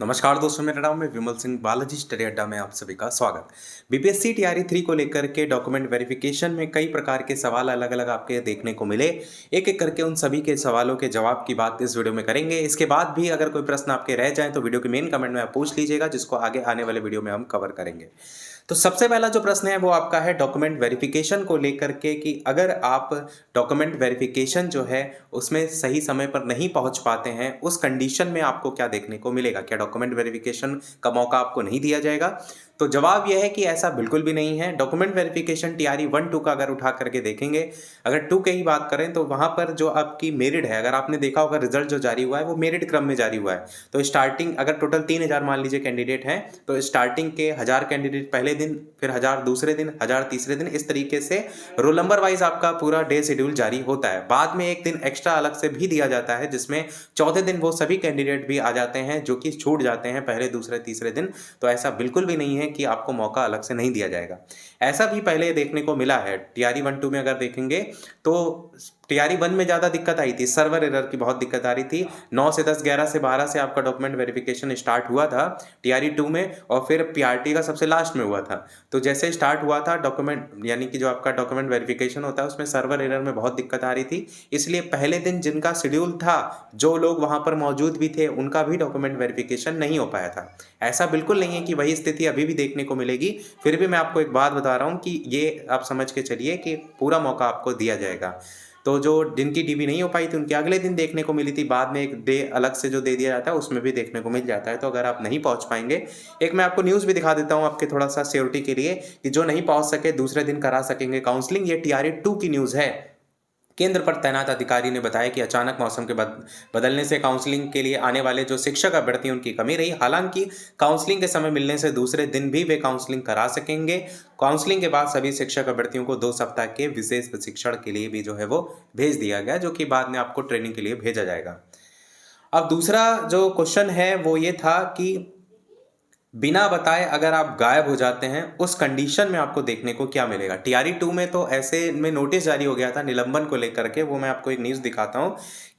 नमस्कार दोस्तों, मेरा नाम है विमल सिंह। बालाजी स्टडी अड्डा में आप सभी का स्वागत। बीपीएससी टीआरई 3 को लेकर के डॉक्यूमेंट वेरिफिकेशन में कई प्रकार के सवाल अलग अलग आपके देखने को मिले। एक एक करके उन सभी के सवालों के जवाब की बात इस वीडियो में करेंगे। इसके बाद भी अगर कोई प्रश्न आपके रह जाए तो वीडियो के मेन कमेंट में आप पूछ लीजिएगा, जिसको आगे आने वाले वीडियो में हम कवर करेंगे। तो सबसे पहला जो प्रश्न है वो आपका है डॉक्यूमेंट वेरिफिकेशन को लेकर के, कि अगर आप डॉक्यूमेंट वेरिफिकेशन जो है उसमें सही समय पर नहीं पहुंच पाते हैं, उस कंडीशन में आपको क्या देखने को मिलेगा। क्या डॉक्यूमेंट वेरिफिकेशन का मौका आपको नहीं दिया जाएगा? तो जवाब यह है कि ऐसा बिल्कुल भी नहीं है। डॉक्यूमेंट वेरिफिकेशन टीआरई 1 2 का अगर उठा करके देखेंगे, अगर 2 की ही बात करें तो वहां पर जो आपकी मेरिट है, अगर आपने देखा होगा रिजल्ट जो जारी हुआ है वो मेरिट क्रम में जारी हुआ है। तो स्टार्टिंग अगर टोटल 3000 मान लीजिए कैंडिडेट हैं, तो स्टार्टिंग के 1000 कैंडिडेट पहले दिन, फिर 1000 दूसरे दिन, 1000 तीसरे दिन, इस तरीके से रोल नंबर वाइज आपका पूरा डे शेड्यूल जारी होता है। बाद में एक दिन एक्स्ट्रा अलग से भी दिया जाता है, जिसमें चौथे दिन वो सभी कैंडिडेट भी आ जाते हैं जो कि छूट जाते हैं पहले दूसरे तीसरे दिन। तो ऐसा बिल्कुल भी नहीं है कि आपको मौका अलग से नहीं दिया जाएगा। ऐसा भी पहले देखने को मिला है। टीआरई 1 2 में अगर देखेंगे तो टीआरई 1 में ज़्यादा दिक्कत आई थी, सर्वर एरर की बहुत दिक्कत आ रही थी। 9 से 10, 11 से 12 से आपका डॉक्यूमेंट वेरिफिकेशन स्टार्ट हुआ था टीआरई 2 में, और फिर पीआरटी का सबसे लास्ट में हुआ था। तो जैसे स्टार्ट हुआ था डॉक्यूमेंट, यानी कि जो आपका डॉक्यूमेंट वेरिफिकेशन होता है उसमें सर्वर एरर में बहुत दिक्कत आ रही थी। इसलिए पहले दिन जिनका शेड्यूल था, जो लोग वहां पर मौजूद भी थे, उनका भी डॉक्यूमेंट वेरिफिकेशन नहीं हो पाया था। ऐसा बिल्कुल नहीं है कि वही स्थिति अभी भी देखने को मिलेगी। फिर भी मैं आपको एक बात बता रहा हूँ कि ये आप समझ के चलिए कि पूरा मौका आपको दिया जाएगा। तो जो जिनकी डीबी नहीं हो पाई थी उनकी अगले दिन देखने को मिली थी, बाद में एक डे अलग से जो दे दिया जाता है उसमें भी देखने को मिल जाता है। तो अगर आप नहीं पहुंच पाएंगे, एक मैं आपको न्यूज़ भी दिखा देता हूं आपके थोड़ा सा सिक्योरिटी के लिए, कि जो नहीं पहुंच सके दूसरे दिन करा सकेंगे काउंसलिंग। ये टीआरई 2 की न्यूज़ है। केंद्र पर तैनात अधिकारी ने बताया कि अचानक मौसम के बदलने से काउंसलिंग के लिए आने वाले जो शिक्षक अभ्यर्थी उनकी कमी रही। हालांकि काउंसलिंग के समय मिलने से दूसरे दिन भी वे काउंसलिंग करा सकेंगे। काउंसलिंग के बाद सभी शिक्षक अभ्यर्थियों को 2 सप्ताह के विशेष प्रशिक्षण के लिए भी जो है वो भेज दिया गया, जो कि बाद में आपको ट्रेनिंग के लिए भेजा जाएगा। अब दूसरा जो क्वेश्चन है वो ये था कि बिना बताए अगर आप गायब हो जाते हैं, उस कंडीशन में आपको देखने को क्या मिलेगा। टीआरई 2 में तो ऐसे में नोटिस जारी हो गया था निलंबन को लेकर के, वो मैं आपको एक न्यूज़ दिखाता हूं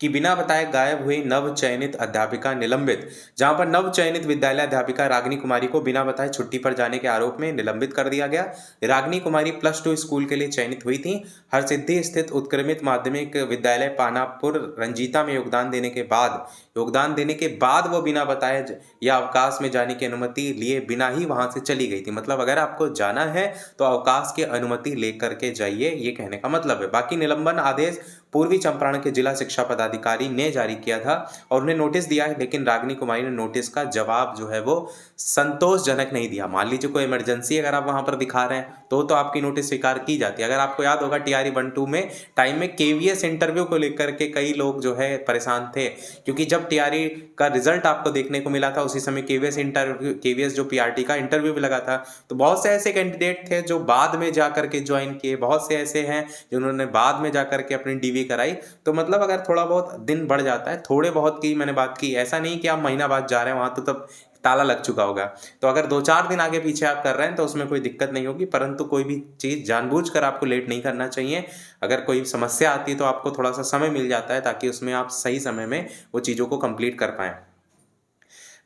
कि बिना बताए गायब हुई नव चयनित अध्यापिका निलंबित। जहां पर नव चयनित विद्यालय अध्यापिका रागिनी कुमारी को बिना बताए छुट्टी पर जाने के आरोप में निलंबित कर दिया गया। रागिनी कुमारी +2 स्कूल के लिए चयनित हुई थी। हरसिद्धि स्थित उत्क्रमित माध्यमिक विद्यालय पानापुर रंजीता में योगदान देने के बाद वो बिना बताए या अवकाश में जाने की अनुमति लिए बिना ही वहां से चली गई थी। मतलब अगर आपको जाना है तो अवकाश की अनुमति लेकर के जाइए, ये कहने का मतलब है। बाकी निलंबन आदेश पूर्वी चंपारण के जिला शिक्षा पदाधिकारी ने जारी किया था और उन्हें नोटिस दिया है, लेकिन रागिनी कुमारी ने नोटिस का जवाब जो है वो संतोषजनक नहीं दिया। मान लीजिए कोई इमरजेंसी अगर आप वहां पर दिखा रहे हैं तो आपकी नोटिस स्वीकार की जाती है। अगर आपको याद होगा टीआरई 1 2 में टाइम में केवीएस इंटरव्यू को लेकर के कई लोग जो है परेशान थे, क्योंकि जब टीआरई का रिजल्ट आपको देखने को मिला था उसी समय केवीएस जो पीआरटी का इंटरव्यू भी लगा था। तो बहुत से ऐसे कैंडिडेट थे जो बाद में जाकर के ज्वाइन किए, बहुत से ऐसे हैं जिन्होंने बाद में जाकर के अपनी डीवी कराई। तो मतलब अगर थोड़ा बहुत दिन बढ़ जाता है, थोड़े बहुत की मैंने बात की, ऐसा नहीं कि आप महीना बाद जा रहे हैं वहां, तो तब ताला लग चुका होगा। तो अगर 2-4 दिन आगे पीछे आप कर रहे हैं तो उसमें कोई दिक्कत नहीं होगी, परंतु कोई भी चीज़ जानबूझकर आपको लेट नहीं करना चाहिए। अगर कोई समस्या आती है तो आपको थोड़ा सा समय मिल जाता है, ताकि उसमें आप सही समय में वो चीज़ों को कंप्लीट कर पाएँ।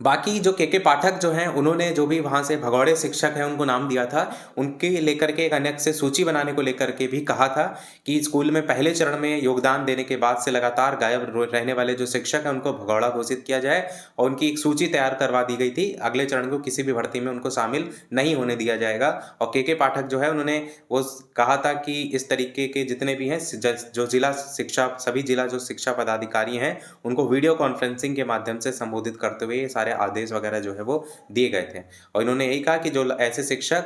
बाकी जो के पाठक जो हैं, उन्होंने जो भी वहाँ से भगौड़े शिक्षक हैं उनको नाम दिया था, उनके लेकर के एक अन्य से सूची बनाने को लेकर के भी कहा था कि स्कूल में पहले चरण में योगदान देने के बाद से लगातार गायब रहने वाले जो शिक्षक हैं उनको भगौड़ा घोषित किया जाए, और उनकी एक सूची तैयार करवा दी गई थी। अगले चरण को किसी भी भर्ती में उनको शामिल नहीं होने दिया जाएगा। और के पाठक जो है उन्होंने वो कहा था कि इस तरीके के जितने भी हैं जो जिला शिक्षा, सभी जिला जो शिक्षा पदाधिकारी हैं, उनको वीडियो कॉन्फ्रेंसिंग के माध्यम से संबोधित करते हुए ये सारे आदेश वगैरह जो है वो दिए गए थे। और इन्होंने यही कहा कि जो ऐसे शिक्षक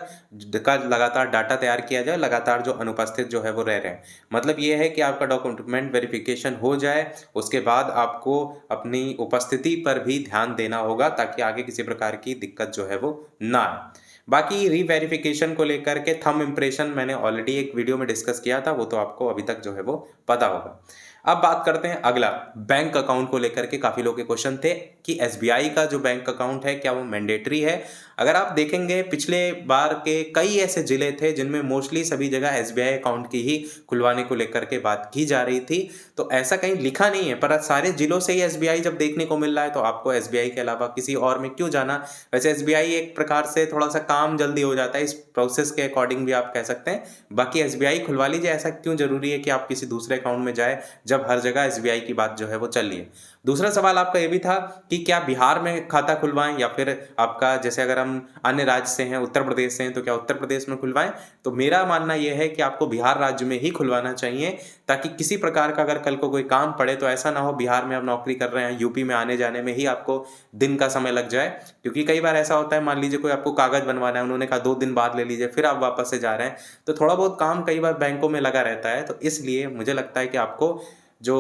का लगातार डाटा तैयार किया जाए, लगातार जो अनुपस्थित जो है वो रह रहे हैं। मतलब ये है कि आपका डॉक्यूमेंट वेरिफिकेशन हो जाए, उसके बाद आपको अपनी उपस्थिति पर भी ध्यान देना होगा, ताकि आगे किसी प्रकार की दिक्कत जो है वो ना आए। बाकी रीवेरिफिकेशन को लेकर के थंब इम्प्रेशन मैंने ऑलरेडी एक वीडियो में डिस्कस किया था, वो तो आपको अभी तक जो है वो पता होगा। अब बात करते हैं अगला, बैंक अकाउंट को लेकर के काफ़ी लोगों के क्वेश्चन थे कि एसबीआई का जो बैंक अकाउंट है क्या वो मैंडेटरी है। अगर आप देखेंगे पिछले बार के कई ऐसे ज़िले थे जिनमें मोस्टली सभी जगह एसबीआई अकाउंट की ही खुलवाने को लेकर के बात की जा रही थी, तो ऐसा कहीं लिखा नहीं है, पर सारे ज़िलों से ही एसबीआई जब देखने को मिल रहा है तो आपको एसबीआई के अलावा किसी और में क्यों जाना। वैसे एसबीआई एक प्रकार से थोड़ा सा काम जल्दी हो जाता है, इस प्रोसेस के अकॉर्डिंग भी आप कह सकते हैं। बाकी एसबीआई खुलवा लीजिए, ऐसा क्यों ज़रूरी है कि आप किसी दूसरे अकाउंट में जाए जब हर जगह एसबीआई की बात जो है वो चल रही है। दूसरा सवाल आपका ये भी था कि क्या बिहार में खाता खुलवाएं या फिर आपका जैसे अगर हम अन्य राज्य से हैं, उत्तर प्रदेश से हैं, तो क्या उत्तर प्रदेश में खुलवाएं। तो मेरा मानना यह है कि आपको बिहार राज्य में ही खुलवाना चाहिए, ताकि किसी प्रकार का अगर कल को कोई काम पड़े तो ऐसा ना हो बिहार में आप नौकरी कर रहे हैं, यूपी में आने जाने में ही आपको दिन का समय लग जाए। क्योंकि कई बार ऐसा होता है, मान लीजिए कोई आपको कागज बनवाना है, उन्होंने कहा 2 दिन बाद ले लीजिए, फिर आप वापस से जा रहे हैं, तो थोड़ा बहुत काम कई बार बैंकों में लगा रहता है। तो इसलिए मुझे लगता है कि आपको जो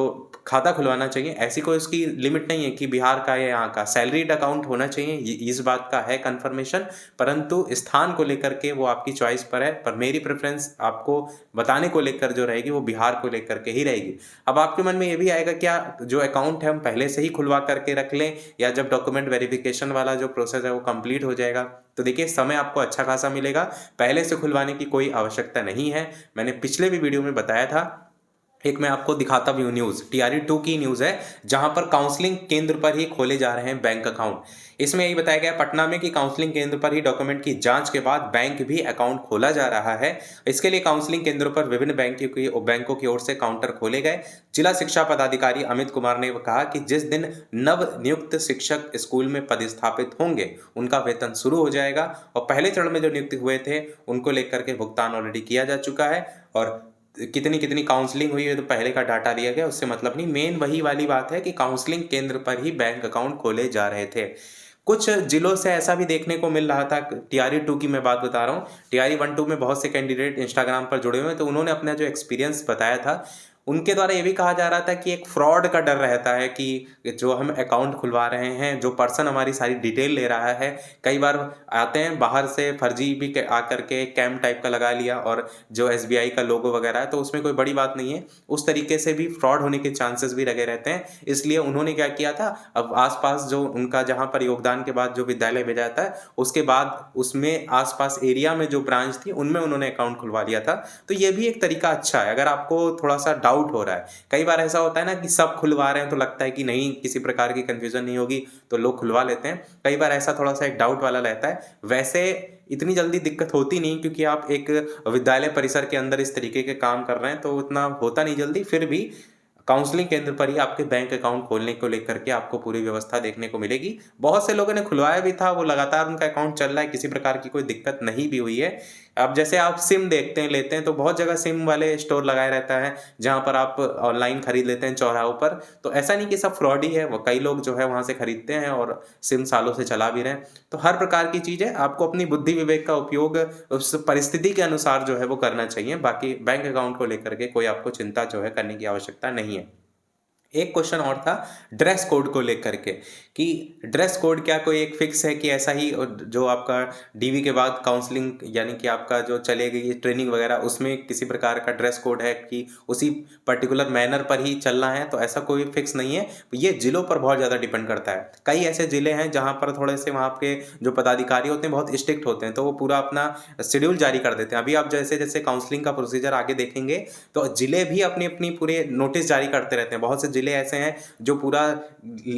खाता खुलवाना चाहिए, ऐसी कोई उसकी लिमिट नहीं है कि बिहार का या यहाँ का सैलरीड अकाउंट होना चाहिए, इस बात का है कन्फर्मेशन, परंतु स्थान को लेकर के वो आपकी चॉइस पर है। पर मेरी प्रेफरेंस आपको बताने को लेकर जो रहेगी वो बिहार को लेकर के ही रहेगी। अब आपके मन में ये भी आएगा क्या जो अकाउंट है हम पहले से ही खुलवा करके रख लें, या जब डॉक्यूमेंट वेरिफिकेशन वाला जो प्रोसेस है वो कंप्लीट हो जाएगा। तो देखिए समय आपको अच्छा खासा मिलेगा, पहले से खुलवाने की कोई आवश्यकता नहीं है। मैंने पिछले भी वीडियो में बताया था, एक मैं आपको दिखाता भी हूँ न्यूज़, टीआरई 2 की न्यूज़ है, जहां पर काउंसलिंग केंद्र पर ही खोले जा रहे हैं बैंक अकाउंट। इसमें यही बताया गया पटना में कि काउंसलिंग केंद्र पर ही डॉक्यूमेंट की जांच के बाद बैंक भी अकाउंट खोला जा रहा है। इसके लिए काउंसलिंग केंद्रों पर विभिन्न बैंकों की ओर से काउंटर खोले गए। जिला शिक्षा पदाधिकारी अमित कुमार ने कहा कि जिस दिन नव नियुक्त शिक्षक स्कूल में पदस्थापित होंगे उनका वेतन शुरू हो जाएगा, और पहले चरण में जो नियुक्त हुए थे उनको लेकर के भुगतान ऑलरेडी किया जा चुका है। और कितनी कितनी काउंसलिंग हुई है तो पहले का डाटा दिया गया, उससे मतलब नहीं। मेन वही वाली बात है कि काउंसलिंग केंद्र पर ही बैंक अकाउंट खोले जा रहे थे। कुछ जिलों से ऐसा भी देखने को मिल रहा था, टीआरई 2 की मैं बात बता रहा हूँ, टीआरई 1 2 में बहुत से कैंडिडेट इंस्टाग्राम पर जुड़े हुए हैं, तो उन्होंने अपना जो एक्सपीरियंस बताया था, उनके द्वारा ये भी कहा जा रहा था कि एक फ्रॉड का डर रहता है कि जो हम अकाउंट खुलवा रहे हैं, जो पर्सन हमारी सारी डिटेल ले रहा है, कई बार आते हैं बाहर से फर्जी भी आकर के कैम टाइप का लगा लिया, और जो एसबीआई का लोगो वगैरह है, तो उसमें कोई बड़ी बात नहीं है, उस तरीके से भी फ्रॉड होने के चांसेस भी लगे रहते हैं। इसलिए उन्होंने क्या किया था, अब आसपास जो उनका जहाँ पर योगदान के बाद जो विद्यालय भेजा जाता है, उसके बाद उसमें आसपास एरिया में जो ब्रांच थी उनमें उन्होंने अकाउंट खुलवा लिया था। तो ये भी एक तरीका अच्छा है अगर आपको थोड़ा सा डाउट हो रहा है। कई बार ऐसा होता है ना कि सब खुलवा रहे हैं तो लगता है कि नहीं किसी प्रकार की कंफ्यूजन नहीं होगी, तो लोग खुलवा लेते हैं। कई बार ऐसा थोड़ा सा एक डाउट वाला रहता है। वैसे इतनी जल्दी दिक्कत होती नहीं, क्योंकि आप एक विद्यालय परिसर के अंदर इस तरीके के काम कर रहे हैं, तो उतना होता नहीं जल्दी। फिर भी काउंसलिंग केंद्र पर ही आपके बैंक अकाउंट खोलने को लेकर के आपको पूरी व्यवस्था देखने को मिलेगी। बहुत से लोगों ने खुलवाया भी था, वो लगातार उनका अकाउंट चल रहा है, किसी प्रकार की कोई दिक्कत नहीं भी हुई है। अब जैसे आप सिम देखते हैं, लेते हैं, तो बहुत जगह सिम वाले स्टोर लगाए रहता है जहाँ पर आप ऑनलाइन खरीद लेते हैं चौराहों पर। तो ऐसा नहीं कि सब फ्रॉड ही है, वो कई लोग जो है वहाँ से खरीदते हैं और सिम सालों से चला भी रहे हैं। तो हर प्रकार की चीज़ है, आपको अपनी बुद्धि विवेक का उपयोग उस परिस्थिति के अनुसार जो है वो करना चाहिए। बाकी बैंक अकाउंट को लेकर के कोई आपको चिंता जो है करने की आवश्यकता नहीं है। एक क्वेश्चन और था ड्रेस कोड को लेकर के, कि ड्रेस कोड क्या कोई एक फिक्स है कि ऐसा ही जो आपका डीवी के बाद काउंसलिंग यानी कि आपका जो चलेगी ट्रेनिंग वगैरह, उसमें किसी प्रकार का ड्रेस कोड है कि उसी पर्टिकुलर मैनर पर ही चलना है, तो ऐसा कोई फिक्स नहीं है। ये जिलों पर बहुत ज़्यादा डिपेंड करता है। कई ऐसे ज़िले हैं जहाँ पर थोड़े से वहाँ के जो पदाधिकारी होते हैं बहुत स्ट्रिक्ट होते हैं, तो वो पूरा अपना शेड्यूल जारी कर देते हैं। अभी आप जैसे जैसे काउंसलिंग का प्रोसीजर आगे देखेंगे तो जिले भी अपनी अपनी पूरे नोटिस जारी करते रहते हैं। बहुत से जिले ऐसे हैं जो पूरा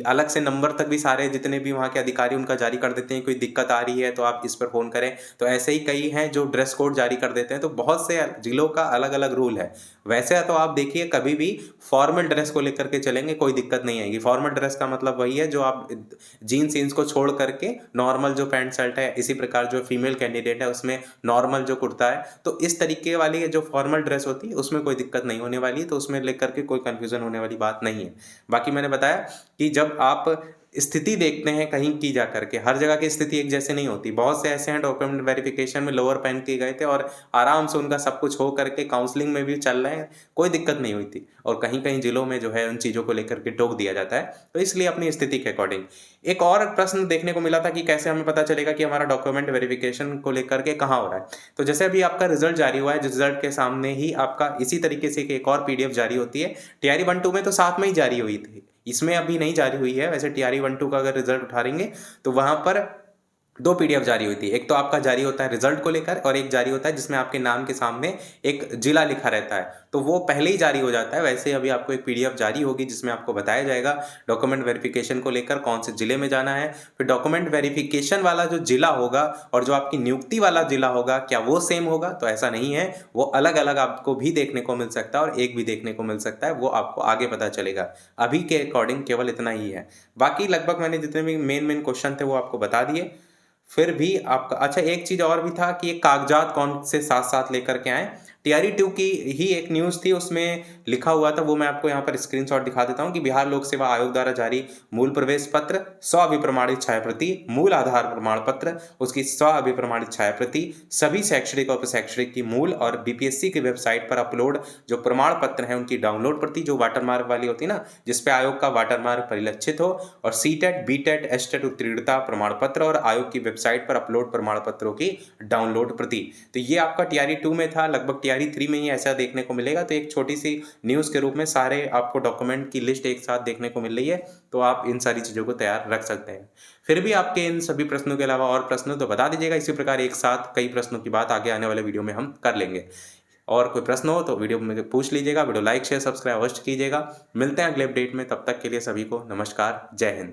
अलग से नंबर तक भी सारे जितने भी वहाँ के अधिकारी उनका जारी कर देते हैं, कोई दिक्कत आ रही है तो आप इस पर फ़ोन करें। तो ऐसे ही कई हैं जो ड्रेस कोड जारी कर देते हैं। तो बहुत से जिलों का अलग अलग रूल है। वैसे तो आप देखिए कभी भी फॉर्मल ड्रेस को लेकर के चलेंगे कोई दिक्कत नहीं आएगी। फॉर्मल ड्रेस का मतलब वही है जो आप जीन्स ईन्स को छोड़ करके नॉर्मल जो पैंट शर्ट है, इसी प्रकार जो फीमेल कैंडिडेट है उसमें नॉर्मल जो कुर्ता है, तो इस तरीके वाली जो फॉर्मल ड्रेस होती है उसमें कोई दिक्कत नहीं होने वाली है। तो उसमें लेकर के कोई कन्फ्यूज़न होने वाली बात नहीं है। बाकी मैंने बताया कि जब आप स्थिति देखते हैं कहीं की जा करके। हर जगह की स्थिति एक जैसे नहीं होती। बहुत से ऐसे हैं डॉक्यूमेंट वेरिफिकेशन में लोअर पहन के गए थे और आराम से उनका सब कुछ हो करके काउंसलिंग में भी चल रहे हैं, कोई दिक्कत नहीं हुई थी। और कहीं-कहीं जिलों में जो है उन चीज़ों को लेकर के टोक दिया जाता है। तो इसलिए अपनी स्थिति के अकॉर्डिंग। एक और प्रश्न देखने को मिला था कि कैसे हमें पता चलेगा कि हमारा डॉक्यूमेंट वेरिफिकेशन को लेकर के कहाँ हो रहा है। तो जैसे अभी आपका रिजल्ट जारी हुआ है, जिस रिजल्ट के सामने ही आपका इसी तरीके से एक और पीडीएफ जारी होती है। टीआरई 1-2 में तो साथ में ही जारी हुई थी, इसमें अभी नहीं जारी हुई है। वैसे टीआरई 1-2 का अगर रिजल्ट उठाएंगे तो वहां पर 2 पीडीएफ जारी हुई थी। एक तो आपका जारी होता है रिजल्ट को लेकर और एक जारी होता है जिसमें आपके नाम के सामने एक जिला लिखा रहता है, तो वो पहले ही जारी हो जाता है। वैसे अभी आपको एक पीडीएफ जारी होगी जिसमें आपको बताया जाएगा डॉक्यूमेंट वेरिफिकेशन को लेकर कौन से जिले में जाना है। फिर डॉक्यूमेंट वेरिफिकेशन वाला जो जिला होगा और जो आपकी नियुक्ति वाला जिला होगा, क्या वो सेम होगा? तो ऐसा नहीं है, वो अलग-अलग आपको भी देखने को मिल सकता है और एक भी देखने को मिल सकता है, वो आपको आगे पता चलेगा। अभी के अकॉर्डिंग केवल इतना ही है। बाकी लगभग मैंने जितने भी मेन क्वेश्चन थे वो आपको बता दिए। फिर भी आपका अच्छा एक चीज़ और भी था कि ये कागजात कौन से साथ-साथ लेकर के आएँ। टीआरई 2 की ही एक न्यूज़ थी, उसमें लिखा हुआ था, वो मैं आपको यहाँ पर स्क्रीनशॉट दिखा देता हूँ कि बिहार लोक सेवा आयोग द्वारा जारी मूल प्रवेश पत्र, स्व-अभिप्रमाणित छायाप्रति, मूल आधार प्रमाण पत्र, उसकी स्व-अभिप्रमाणित छायाप्रति, सभी शैक्षणिक और प्रशैक्षणिक की मूल और बीपीएससी की वेबसाइट पर अपलोड जो प्रमाण पत्र हैं उनकी डाउनलोड प्रति, जो वाटरमार्क वाली होती है ना, जिसपे आयोग का वाटरमार्क परिलक्षित हो, और सीटेट, बीटेट, एसटेट उत्तीर्णता प्रमाण पत्र और आयोग की वेबसाइट पर अपलोड प्रमाण पत्रों की डाउनलोड प्रति। तो ये आपका टीआरई 2 में था। लगभग टीआरई 3 में ही ऐसा देखने को मिलेगा। तो एक छोटी सी न्यूज़ के रूप में सारे आपको डॉक्यूमेंट की लिस्ट एक साथ देखने को मिल रही है, तो आप इन सारी चीज़ों को तैयार रख सकते हैं। फिर भी आपके इन सभी प्रश्नों के अलावा और प्रश्न तो बता दीजिएगा। इसी प्रकार एक साथ कई प्रश्नों की बात आगे आने वाले वीडियो में हम कर लेंगे। और कोई प्रश्न हो तो वीडियो में पूछ लीजिएगा। वीडियो लाइक शेयर सब्सक्राइब अवश्य कीजिएगा। मिलते हैं अगले अपडेट में, तब तक के लिए सभी को नमस्कार, जय हिंद।